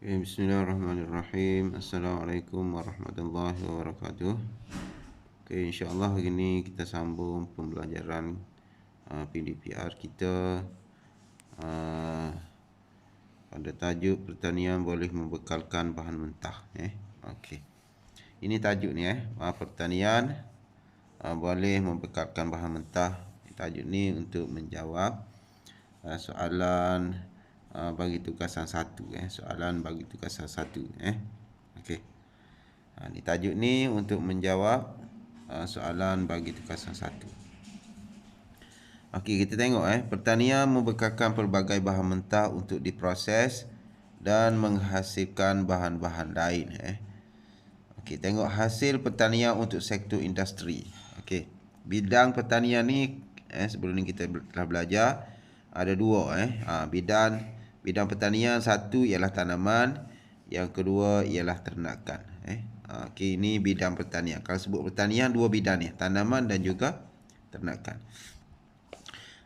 Bismillahirrahmanirrahim. Assalamualaikum warahmatullahi wabarakatuh. InsyaAllah hari ini kita sambung pembelajaran PDPR kita pada tajuk pertanian boleh membekalkan bahan mentah. Ini tajuk ni pertanian boleh membekalkan bahan mentah. Tajuk ni untuk menjawab soalan bagi tugasan 1 soalan bagi tugasan 1 ni tajuk ni untuk menjawab soalan bagi tugasan 1. Kita tengok pertanian membekalkan pelbagai bahan mentah untuk diproses dan menghasilkan bahan-bahan lain. Tengok hasil pertanian untuk sektor industri. Bidang pertanian ni sebelum ni kita telah belajar ada dua bidang pertanian. Satu ialah tanaman, yang kedua ialah ternakan. Ini bidang pertanian. Kalau sebut pertanian, dua bidang ni, tanaman dan juga ternakan.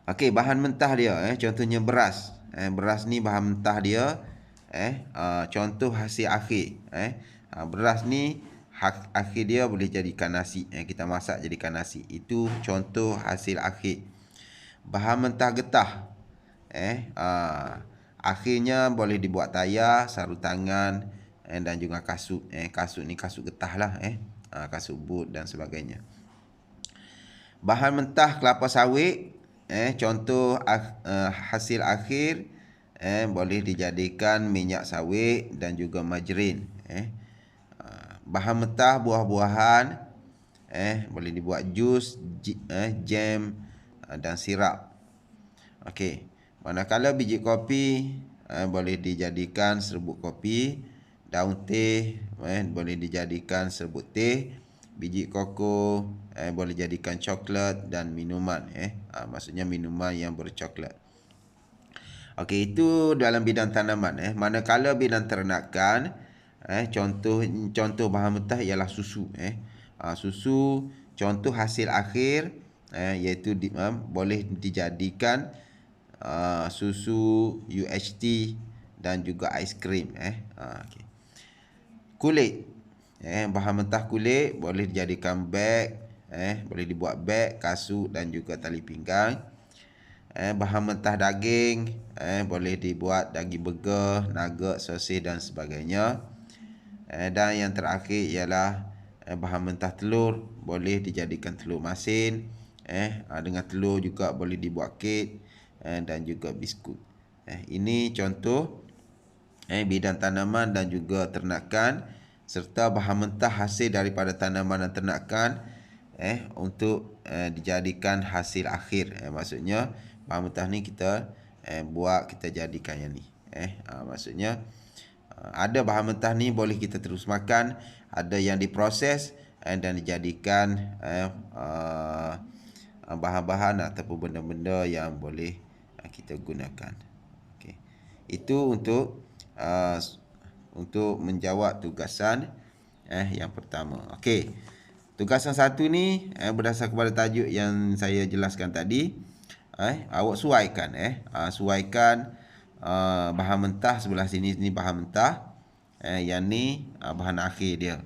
Bahan mentah dia contohnya beras. Beras ni bahan mentah dia contoh hasil akhir. Beras ni akhir dia boleh jadikan nasi. Kita masak jadikan nasi. Itu contoh hasil akhir. Bahan mentah getah. Akhirnya boleh dibuat tayar, sarung tangan dan juga kasut. Kasut ni kasut getah lah. Kasut boot dan sebagainya. Bahan mentah kelapa sawit. Contoh hasil akhir boleh dijadikan minyak sawit dan juga margarin. Bahan mentah buah-buahan boleh dibuat jus, jam dan sirap. Manakala biji kopi boleh dijadikan serbuk kopi, daun teh boleh dijadikan serbuk teh, biji koko boleh dijadikan coklat dan minuman. Maksudnya minuman yang bercoklat. Itu dalam bidang tanaman. Manakala bidang ternakan, contoh bahan mentah ialah susu. Susu contoh hasil akhir iaitu boleh dijadikan susu, UHT dan juga aiskrim. Kulit. Bahan mentah kulit boleh dijadikan beg, boleh dibuat beg, kasut dan juga tali pinggang. Bahan mentah daging boleh dibuat daging burger, nugget, sosis dan sebagainya. Dan yang terakhir ialah bahan mentah telur, boleh dijadikan telur masin. Dengan telur juga boleh dibuat kek dan juga biskut. Ini contoh bidang tanaman dan juga ternakan, serta bahan mentah hasil daripada tanaman dan ternakan untuk dijadikan hasil akhir. Maksudnya bahan mentah ni kita kita jadikan yang ni. Maksudnya ada bahan mentah ni boleh kita terus makan, ada yang diproses dan dijadikan bahan-bahan ataupun benda-benda yang boleh kita gunakan. Itu untuk menjawab tugasan yang pertama. Tugasan 1 ni berdasarkan kepada tajuk yang saya jelaskan tadi. Awak suaikan suaikan bahan mentah sebelah sini bahan mentah, yang ni bahan akhir dia.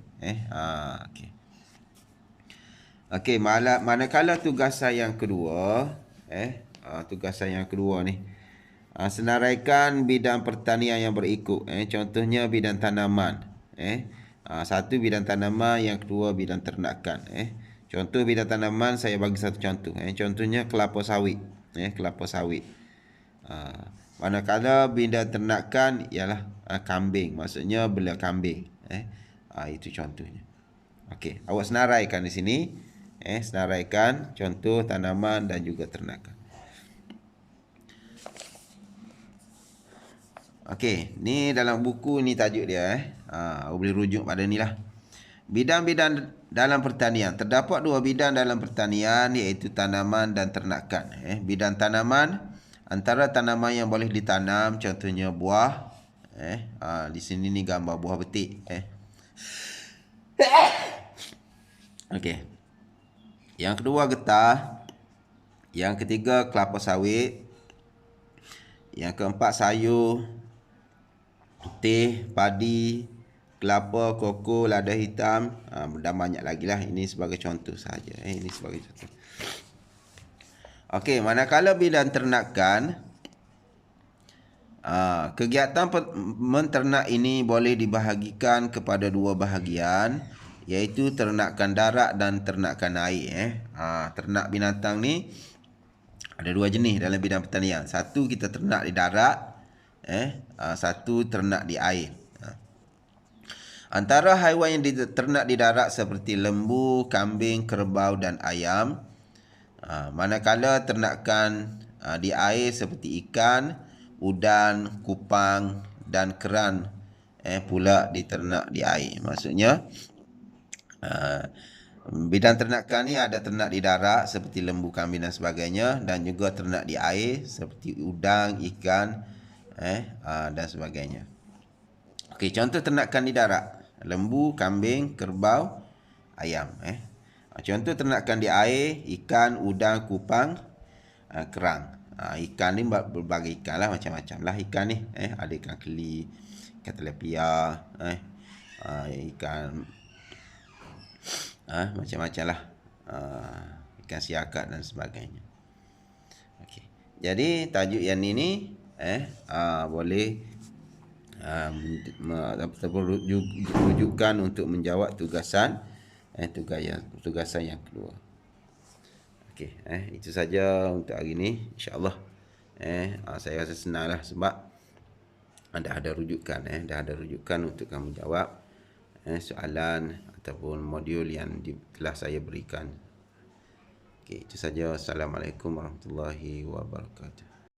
Manakala tugasan yang kedua, tugasan yang kedua ni, senaraikan bidang pertanian yang berikut. Contohnya bidang tanaman. Satu bidang tanaman, yang kedua bidang ternakan. Contoh bidang tanaman saya bagi satu contoh. Contohnya kelapa sawit. Kelapa sawit. Manakala bidang ternakan ialah kambing, maksudnya bela kambing. Itu contohnya. Awak senaraikan di sini. Senaraikan contoh tanaman dan juga ternakan. Ni dalam buku ni tajuk dia. Boleh rujuk pada ni lah. Bidang-bidang dalam pertanian. Terdapat dua bidang dalam pertanian, iaitu tanaman dan ternakan. Bidang tanaman, antara tanaman yang boleh ditanam, contohnya buah. Di sini ni gambar buah betik. Yang kedua getah. Yang ketiga kelapa sawit. Yang keempat sayur. teh, padi, kelapa, koko, lada hitam, dan banyak lagi lah. Ini sebagai contoh saja. Ini sebagai contoh. Okey, manakala bidang ternakan, kegiatan menternak ini boleh dibahagikan kepada dua bahagian, iaitu ternakan darat dan ternakan air. Ternak binatang ni ada dua jenis dalam bidang pertanian. Satu kita ternak di darat, satu ternak di air. Antara haiwan yang diternak di darat seperti lembu, kambing, kerbau dan ayam. Manakala ternakan di air seperti ikan, udang, kupang dan kerang pula diternak di air. Maksudnya bidang ternakan ni ada ternak di darat seperti lembu, kambing dan sebagainya, dan juga ternak di air seperti udang, ikan dan sebagainya. Okey, contoh ternakan di darat: lembu, kambing, kerbau, ayam. Contoh ternakan di air: ikan, udang, kupang, kerang. Ikan ni berbagai ikan lah, macam-macam lah ikan ni. Ada ikan keli, ikan tilapia, ikan macam-macam lah, ikan siakat dan sebagainya. Okay. Jadi tajuk yang ini boleh rujukan untuk menjawab tugasan yang kedua. Okey, itu saja untuk hari ini, insya-Allah. Saya rasa senanglah sebab dah ada rujukan untuk kamu jawab soalan ataupun modul yang telah saya berikan. Okey, itu saja. Assalamualaikum warahmatullahi wabarakatuh.